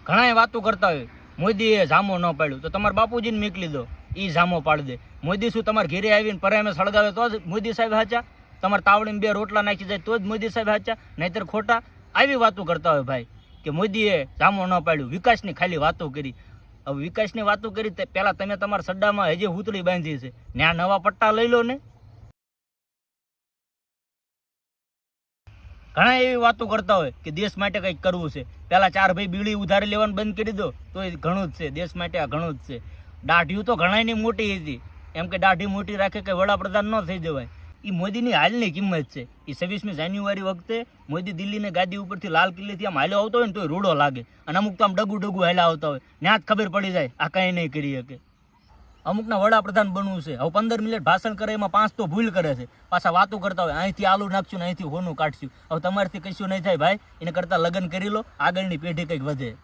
ઘણા વાતો કરતા હોય મોદીએ જામો ન પાડ્યું તો તમારા બાપુજીને મોકલી દો, એ જામો પાડી દે. મોદી શું તમારે ઘેરે આવીને પરાયમે સળગાવે તો જ મોદી સાહેબ હાચા? તમારે તાવડીમાં 2 રોટલા નાખી જાય તો જ મોદી સાહેબ હાચા, નહીતર ખોટા? આવી વાતો કરતા હોય ભાઈ કે મોદીએ જામો ન પાડ્યું, વિકાસની ખાલી વાતો કરી. હવે વિકાસની વાતો કરી તે પહેલાં તમે તમારા સડ્ડામાં હજી હૂતળી બાંધી છે, ત્યાં નવા પટ્ટા લઈ લો ને. ઘણા એવી વાતો કરતા હોય કે દેશ માટે કંઈક કરવું છે. પહેલાં 4 ભાઈ બીડી ઉધારી લેવાનું બંધ કરી દો તો એ ઘણું જ છે, દેશ માટે આ ઘણું જ છે. દાઢીયું તો ઘણાની મોટી હતી, એમ કે દાઢી મોટી રાખે કે વડાપ્રધાન ન થઈ જવાય. એ મોદીની હાલની કિંમત છે. એ 26મી જાન્યુઆરી વખતે મોદી દિલ્હીને ગાદી ઉપરથી લાલ કિલ્લેથી આમ હાલ્યો આવતો હોય ને તો રૂડો લાગે, અને અમુક તો આમ ડગુ હાલ્યા આવતા હોય, ત્યાં જ ખબર પડી જાય આ કાંઈ નહીં કરી શકે. અમુકના વડાપ્રધાન બનવું છે, હવે 15 મિનિટ ભાષણ કરે એમાં 5 તો ભૂલ કરે છે, પાછા વાતો કરતા હોય અહીંથી આલુ નાખશું ને અહીંથી હોનું કાઢશું. હવે તમારાથી કશું નહીં થાય ભાઈ, એને કરતાં લગ્ન કરી લો, આગળની પેઢી કંઈક વધે.